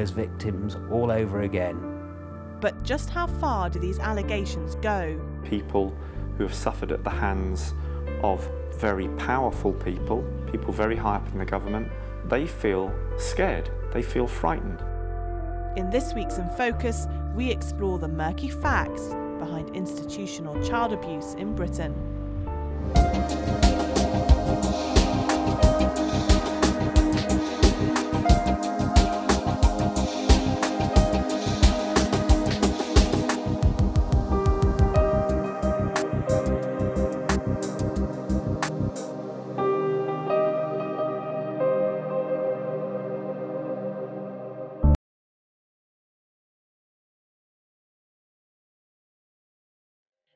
those victims all over again. But just how far do these allegations go? People who have suffered at the hands of very powerful people, people very high up in the government, they feel scared, they feel frightened. In this week's In Focus, we explore the murky facts behind institutional child abuse in Britain.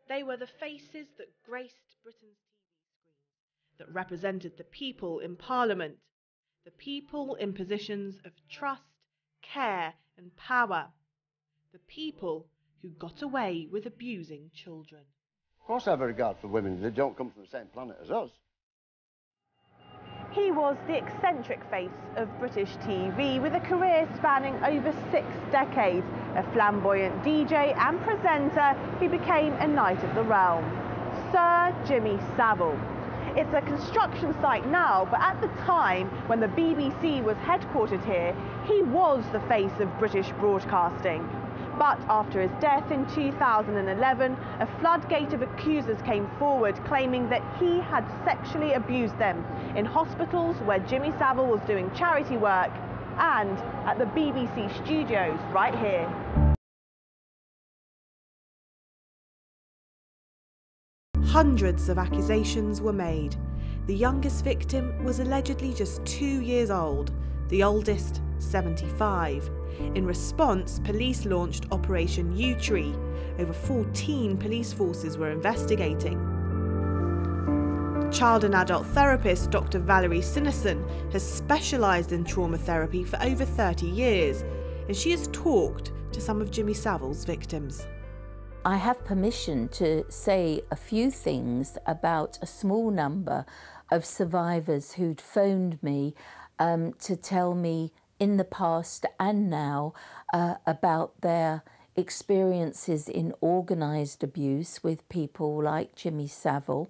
They were the faces that graced Britain's TV screens, that represented the people in Parliament, the people in positions of trust, care and power, the people who got away with abusing children. Of course I have a regard for women. They don't come from the same planet as us. He was the eccentric face of British TV with a career spanning over 6 decades, a flamboyant DJ and presenter who became a knight of the realm, Sir Jimmy Savile. It's a construction site now, but at the time when the BBC was headquartered here, he was the face of British broadcasting. But after his death in 2011, a floodgate of accusers came forward claiming that he had sexually abused them in hospitals where Jimmy Savile was doing charity work and at the BBC studios right here. Hundreds of accusations were made. The youngest victim was allegedly just 2 years old, the oldest 75. In response, police launched Operation U-Tree. Over 14 police forces were investigating. Child and adult therapist Dr. Valerie Sinison has specialised in trauma therapy for over 30 years, and she has talked to some of Jimmy Savile's victims. I have permission to say a few things about a small number of survivors who'd phoned me to tell me in the past and now about their experiences in organised abuse with people like Jimmy Savile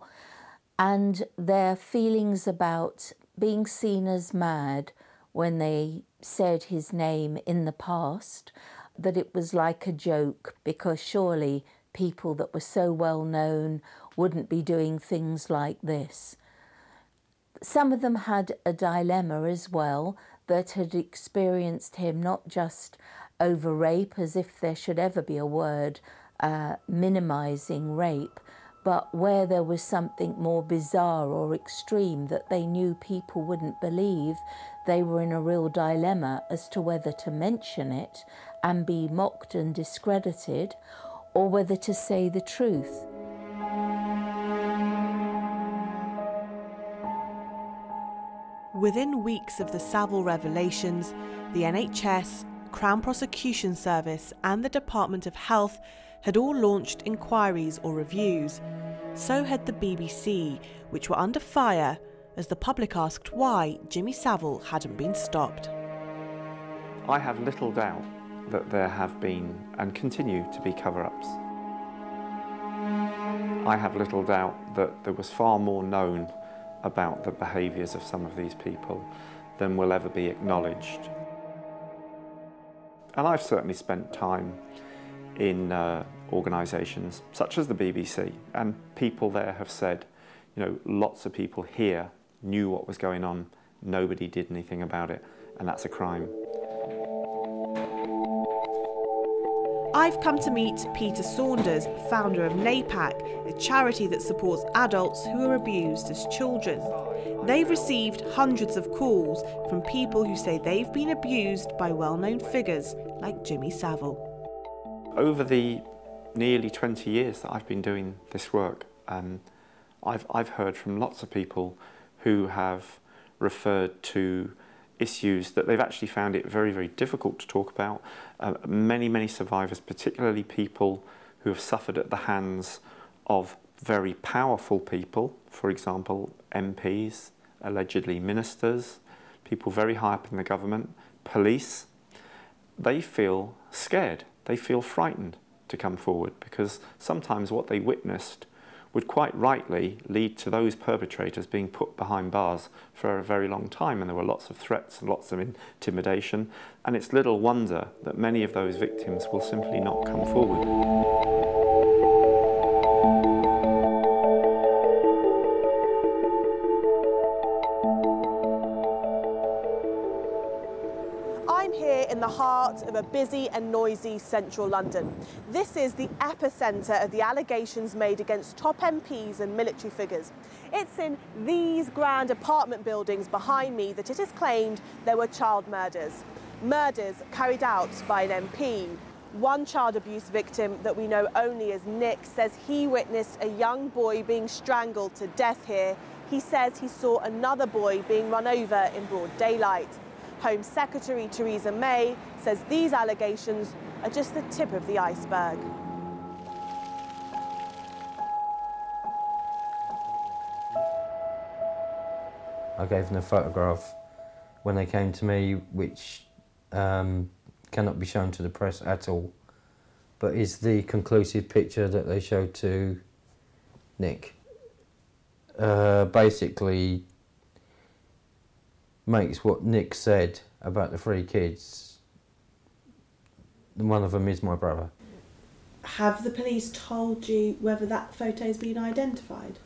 and their feelings about being seen as mad when they said his name in the past, that it was like a joke because surely people that were so well known wouldn't be doing things like this. Some of them had a dilemma as well, that had experienced him not just over rape, as if there should ever be a word minimising rape, but where there was something more bizarre or extreme that they knew people wouldn't believe. They were in a real dilemma as to whether to mention it and be mocked and discredited, or whether to say the truth. Within weeks of the Savile revelations, the NHS, Crown Prosecution Service and the Department of Health had all launched inquiries or reviews. So had the BBC, which were under fire as the public asked why Jimmy Savile hadn't been stopped. I have little doubt that there have been and continue to be cover-ups. I have little doubt that there was far more known about the behaviours of some of these people than will ever be acknowledged. And I've certainly spent time in organisations such as the BBC, and people there have said, you know, lots of people here knew what was going on, nobody did anything about it, and that's a crime. I've come to meet Peter Saunders, founder of NAPAC, a charity that supports adults who are abused as children. They've received hundreds of calls from people who say they've been abused by well-known figures like Jimmy Savile. Over the nearly 20 years that I've been doing this work, I've heard from lots of people who have referred to issues that they've actually found it very, very difficult to talk about. Many survivors, particularly people who have suffered at the hands of very powerful people, for example, MPs, allegedly ministers, people very high up in the government, police, they feel scared, they feel frightened to come forward, because sometimes what they witnessed would quite rightly lead to those perpetrators being put behind bars for a very long time, and there were lots of threats and lots of intimidation, and it's little wonder that many of those victims will simply not come forward. In the heart of a busy and noisy central London. This is the epicentre of the allegations made against top MPs and military figures. It's in these grand apartment buildings behind me that it is claimed there were child murders. Murders carried out by an MP. One child abuse victim that we know only as Nick says he witnessed a young boy being strangled to death here. He says he saw another boy being run over in broad daylight. Home Secretary Theresa May says these allegations are just the tip of the iceberg. I gave them a photograph when they came to me, which cannot be shown to the press at all, but is the conclusive picture that they showed to Nick. Basically makes what Nick said about the 3 kids. One of them is my brother. Have the police told you whether that photo's been identified?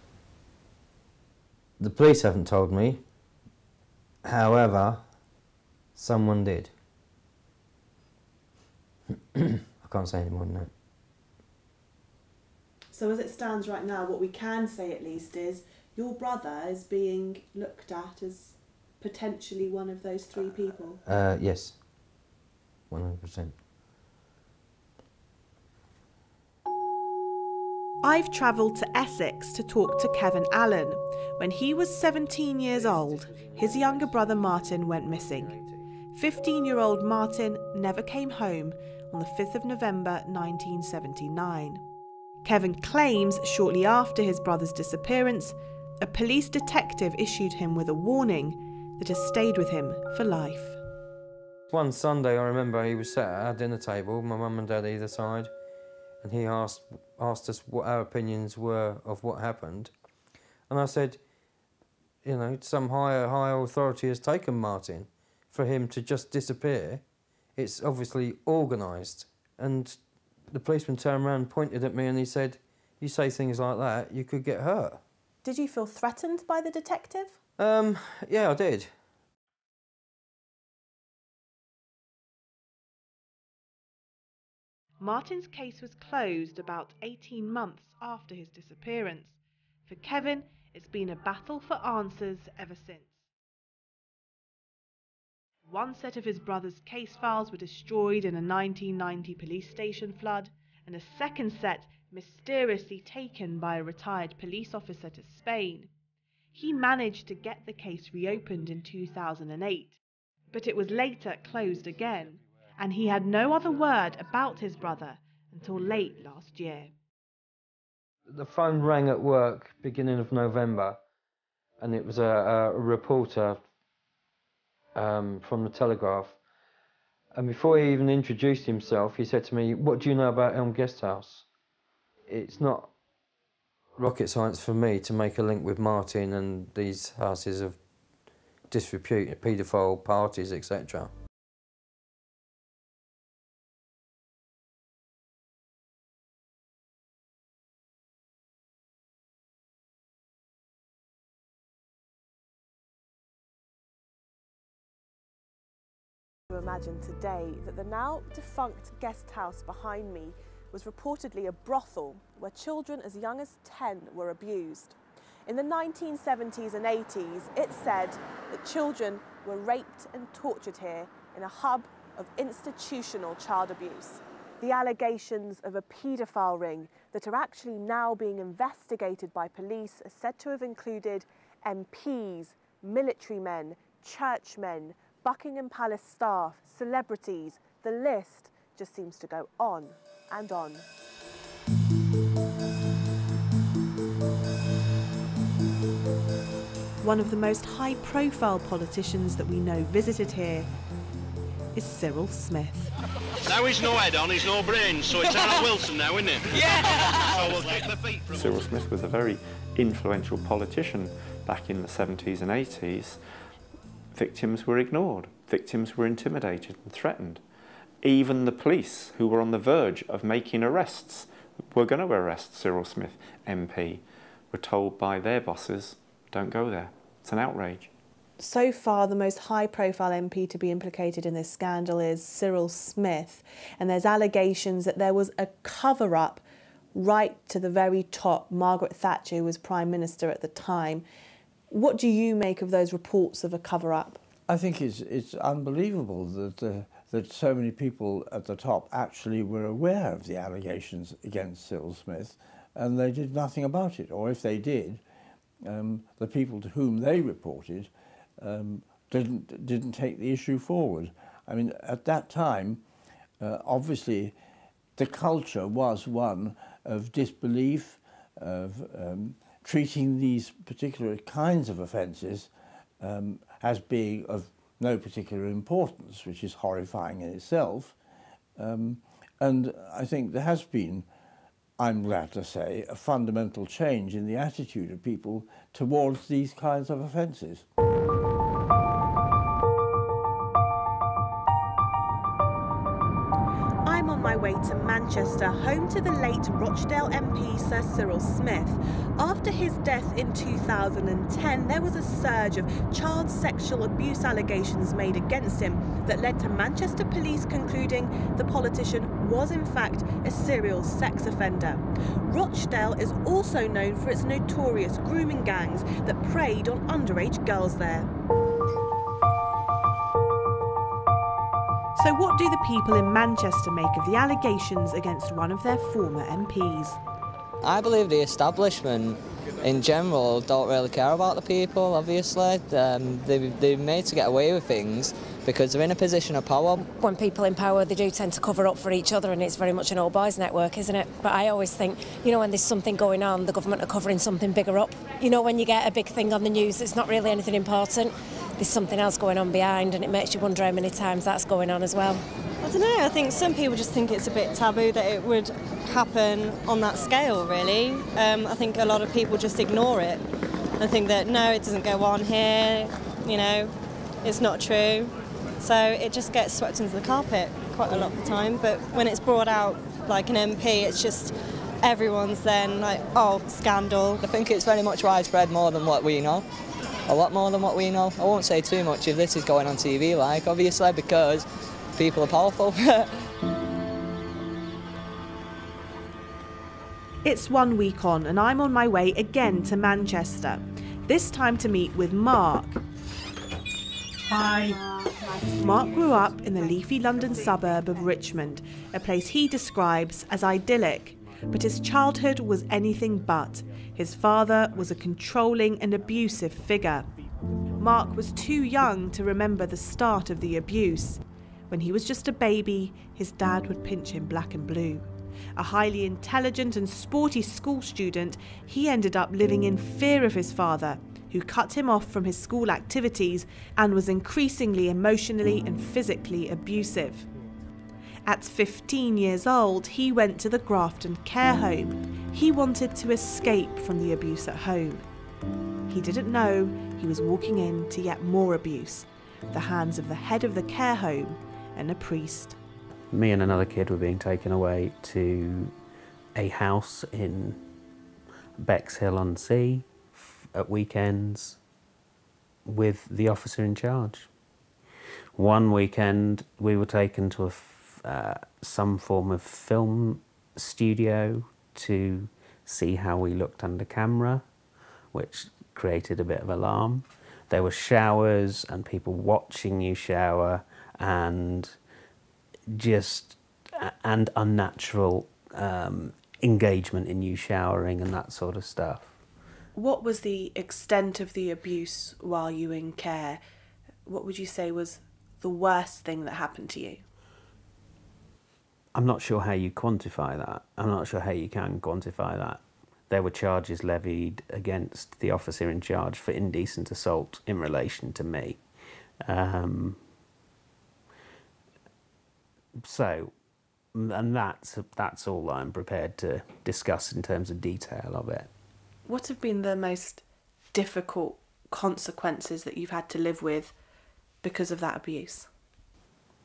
The police haven't told me. However, someone did. I can't say any more than that. So as it stands right now, what we can say at least is your brother is being looked at as potentially one of those 3 people? Yes, 100%. I've travelled to Essex to talk to Kevin Allen. When he was 17 years old, his younger brother Martin went missing. 15-year-old Martin never came home on the 5th of November 1979. Kevin claims shortly after his brother's disappearance, a police detective issued him with a warning that has stayed with him for life. One Sunday I remember he was sat at our dinner table, my mum and dad either side, and he asked us what our opinions were of what happened. And I said, you know, some higher authority has taken Martin. For him to just disappear, it's obviously organised. And the policeman turned around and pointed at me and he said, you say things like that, you could get hurt. Did you feel threatened by the detective? Yeah, I did. Martin's case was closed about 18 months after his disappearance. For Kevin, it's been a battle for answers ever since. One set of his brother's case files were destroyed in a 1990 police station flood, and a second set mysteriously taken by a retired police officer to Spain. He managed to get the case reopened in 2008, but it was later closed again, and he had no other word about his brother until late last year. The phone rang at work beginning of November, and it was a reporter from the Telegraph. And before he even introduced himself, he said to me, "What do you know about Elm Guesthouse?" It's not rocket science for me to make a link with Martin and these houses of disrepute, paedophile parties, etc. Imagine today that the now defunct guest house behind me was reportedly a brothel where children as young as 10 were abused. In the 1970s and 80s, it said that children were raped and tortured here in a hub of institutional child abuse. The allegations of a paedophile ring that are actually now being investigated by police are said to have included MPs, military men, churchmen, Buckingham Palace staff, celebrities. The list just seems to go on and on. One of the most high-profile politicians that we know visited here. is Cyril Smith. Now he's no head on, he's no brains, so it's Harold Wilson now, isn't it? Yeah! So we'll kick the feet from Cyril Smith was a very influential politician back in the 70s and 80s. Victims were ignored. Victims were intimidated and threatened. Even the police, who were on the verge of making arrests, were going to arrest Cyril Smith, MP, were told by their bosses, don't go there. It's an outrage. So far, the most high-profile MP to be implicated in this scandal is Cyril Smith, and there's allegations that there was a cover-up right to the very top. Margaret Thatcher was Prime Minister at the time. What do you make of those reports of a cover-up? I think it's unbelievable that so many people at the top actually were aware of the allegations against Cyril Smith, and they did nothing about it. Or if they did, the people to whom they reported didn't take the issue forward. I mean, at that time, obviously, the culture was one of disbelief, of treating these particular kinds of offences as being of no particular importance, which is horrifying in itself. And I think there has been, I'm glad to say, a fundamental change in the attitude of people towards these kinds of offences. I'm on my way to Manchester, home to the late Rochdale MP Sir Cyril Smith. After his death in 2010, there was a surge of child sexual abuse allegations made against him that led to Manchester police concluding the politician was in fact a serial sex offender. Rochdale is also known for its notorious grooming gangs that preyed on underage girls there. So what do the people in Manchester make of the allegations against one of their former MPs? I believe the establishment in general don't really care about the people, obviously. They're made to get away with things because they're in a position of power. When people in power, they do tend to cover up for each other, and it's very much an old boys network, isn't it? But I always think, you know, when there's something going on, the government are covering something bigger up. You know, when you get a big thing on the news, it's not really anything important. There's something else going on behind, and it makes you wonder how many times that's going on as well. I don't know, I think some people just think it's a bit taboo that it would happen on that scale, really. I think a lot of people just ignore it and think that, no, it doesn't go on here, you know, it's not true. So it just gets swept into the carpet quite a lot of the time, but when it's brought out like an MP, it's just everyone's then like, oh, scandal. I think it's very much widespread more than what we know. A lot more than what we know. I won't say too much if this is going on TV, like, obviously, because people are powerful. It's 1 week on, and I'm on my way again to Manchester, this time to meet with Mark. Hi. Mark grew up in the leafy London suburb of Richmond, a place he describes as idyllic, but his childhood was anything but. His father was a controlling and abusive figure. Mark was too young to remember the start of the abuse. When he was just a baby, his dad would pinch him black and blue. A highly intelligent and sporty school student, he ended up living in fear of his father, who cut him off from his school activities and was increasingly emotionally and physically abusive. At 15 years old, he went to the Grafton care home. He wanted to escape from the abuse at home. He didn't know he was walking in to yet more abuse, the hands of the head of the care home and a priest. Me and another kid were being taken away to a house in Bexhill-on-Sea at weekends with the officer in charge. One weekend we were taken to some form of film studio to see how we looked under camera, which created a bit of alarm. There were showers and people watching you shower and unnatural engagement in you showering and that sort of stuff. What was the extent of the abuse while you were in care? What would you say was the worst thing that happened to you? I'm not sure how you quantify that. I'm not sure how you can quantify that. There were charges levied against the officer in charge for indecent assault in relation to me. So, and that's all I'm prepared to discuss in terms of detail of it. What have been the most difficult consequences that you've had to live with because of that abuse?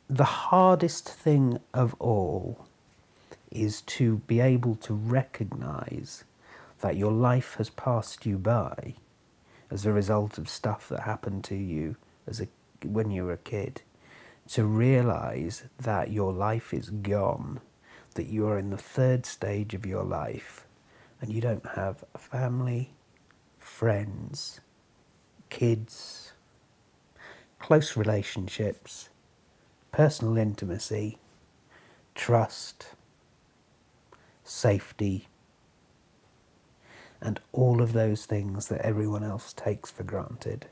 The hardest thing of all is to be able to recognise that your life has passed you by as a result of stuff that happened to you when you were a kid. To realise that your life is gone, that you are in the third stage of your life and you don't have a family, friends, kids, close relationships, personal intimacy, trust, safety, and all of those things that everyone else takes for granted.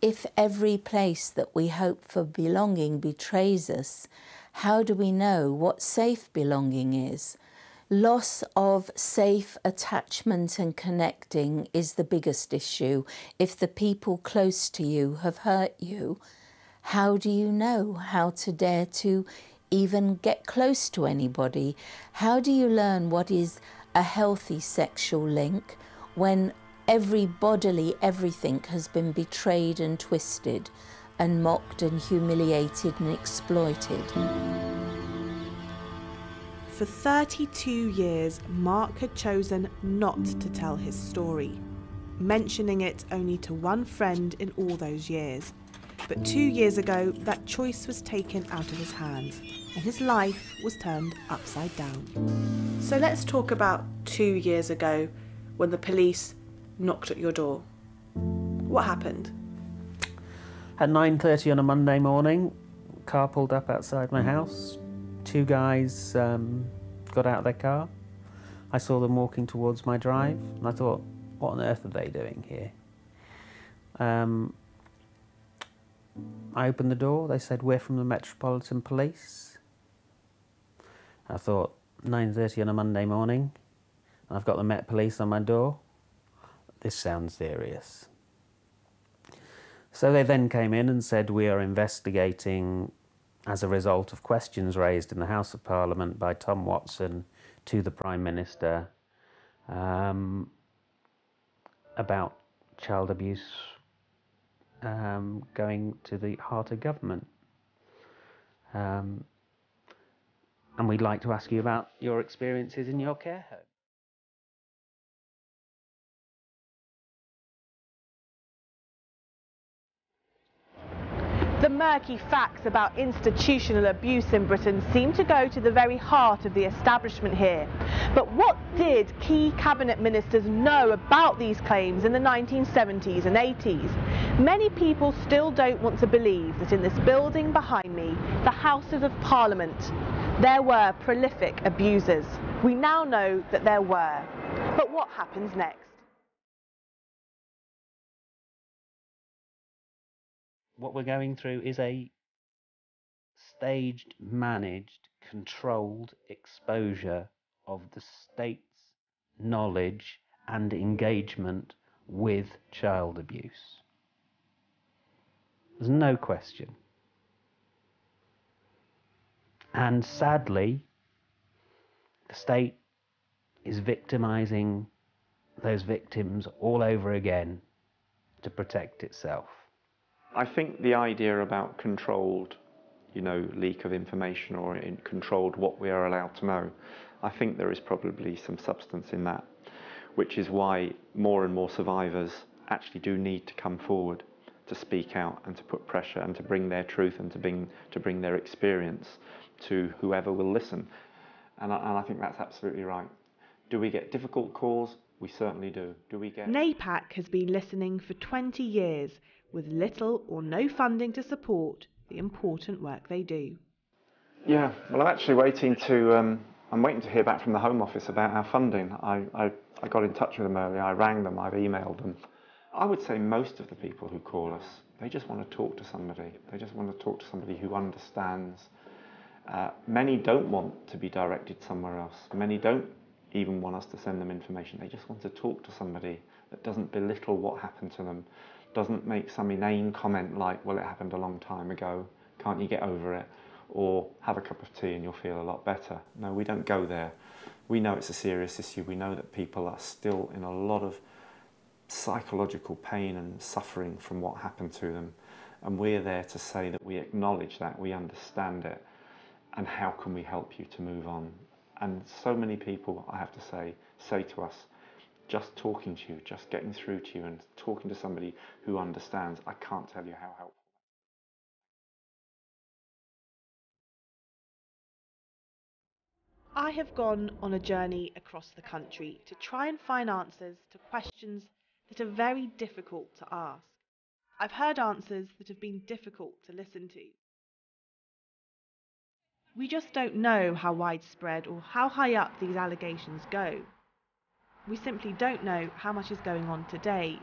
If every place that we hope for belonging betrays us, how do we know what safe belonging is? Loss of safe attachment and connecting is the biggest issue. If the people close to you have hurt you, how do you know how to dare to even get close to anybody? How do you learn what is a healthy sexual link when every bodily everything has been betrayed and twisted and mocked and humiliated and exploited? For 32 years, Mark had chosen not to tell his story, mentioning it only to one friend in all those years. But 2 years ago, that choice was taken out of his hands and his life was turned upside down. So let's talk about 2 years ago when the police knocked at your door. What happened? At 9:30 on a Monday morning, a car pulled up outside my house. Two guys got out of their car. I saw them walking towards my drive and I thought, what on earth are they doing here? I opened the door, they said, we're from the Metropolitan Police. I thought, 9:30 on a Monday morning, I've got the Met Police on my door. This sounds serious. So they then came in and said, we are investigating as a result of questions raised in the House of Parliament by Tom Watson to the Prime Minister about child abuse going to the heart of government. And we'd like to ask you about your experiences in your care home. The murky facts about institutional abuse in Britain seem to go to the very heart of the establishment here. But what did key cabinet ministers know about these claims in the 1970s and 80s? Many people still don't want to believe that in this building behind me, the Houses of Parliament, there were prolific abusers. We now know that there were. But what happens next? What we're going through is a staged, managed, controlled exposure of the state's knowledge and engagement with child abuse. There's no question. And sadly, the state is victimising those victims all over again to protect itself. I think the idea about controlled, leak of information or controlled what we are allowed to know, I think there is probably some substance in that, which is why more and more survivors actually do need to come forward to speak out and to put pressure and to bring their truth and to bring their experience to whoever will listen. And I think that's absolutely right. Do we get difficult calls? We certainly do. Do we get... NAPAC has been listening for 20 years with little or no funding to support the important work they do. Yeah, well, I'm actually waiting to hear back from the Home Office about our funding. I got in touch with them earlier, I rang them, I've emailed them. I would say most of the people who call us, they just want to talk to somebody. They just want to talk to somebody who understands. Many don't want to be directed somewhere else. Many don't even want us to send them information. They just want to talk to somebody that doesn't belittle what happened to them, doesn't make some inane comment like, well, it happened a long time ago, can't you get over it? or have a cup of tea and you'll feel a lot better. No, we don't go there. We know it's a serious issue. We know that people are still in a lot of psychological pain and suffering from what happened to them. And we're there to say that we acknowledge that, we understand it, and how can we help you to move on. And so many people, I have to say to us, just talking to you, just getting through to you and talking to somebody who understands, I can't tell you how helpful. I have gone on a journey across the country to try and find answers to questions that are very difficult to ask. I've heard answers that have been difficult to listen to. We just don't know how widespread or how high up these allegations go. We simply don't know how much is going on today.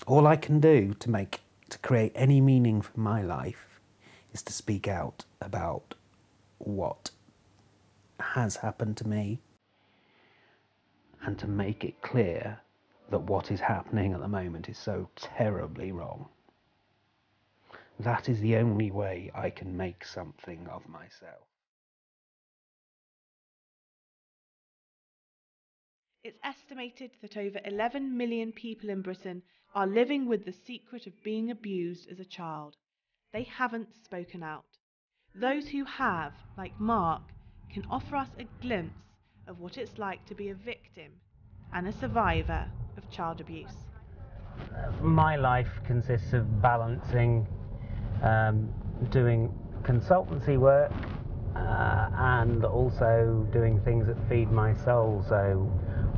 All I can do to create any meaning for my life is to speak out about what has happened to me and to make it clear that what is happening at the moment is so terribly wrong. That is the only way I can make something of myself. It's estimated that over 11 million people in Britain are living with the secret of being abused as a child. They haven't spoken out. Those who have, like Mark, can offer us a glimpse of what it's like to be a victim and a survivor of child abuse. My life consists of balancing doing consultancy work and also doing things that feed my soul. So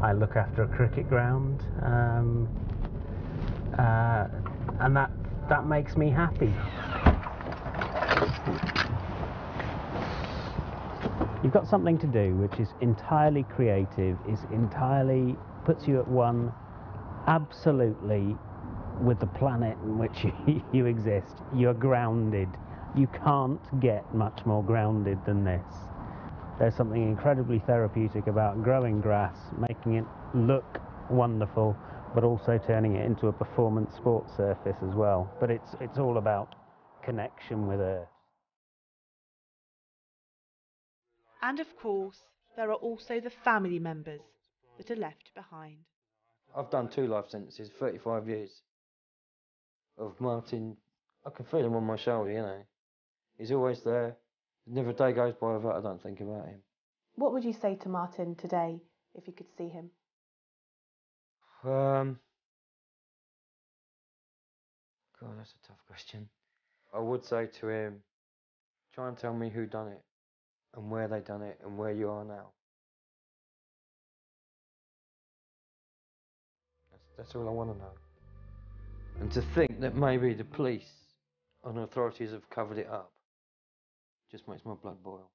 I look after a cricket ground, and that makes me happy. You've got something to do which is entirely creative, puts you at one absolutely with the planet in which you exist. You're grounded. You can't get much more grounded than this. There's something incredibly therapeutic about growing grass, making it look wonderful, but also turning it into a performance sports surface as well. But it's all about connection with Earth. And of course, there are also the family members that are left behind. I've done 2 life sentences, 35 years of Martin. I can feel him on my shoulder, you know. He's always there. Never a day goes by without I don't think about him. What would you say to Martin today if you could see him? God, that's a tough question. I would say to him, try and tell me who done it, and where they done it, and where you are now. That's all I want to know. And to think that maybe the police and authorities have covered it up just makes my blood boil.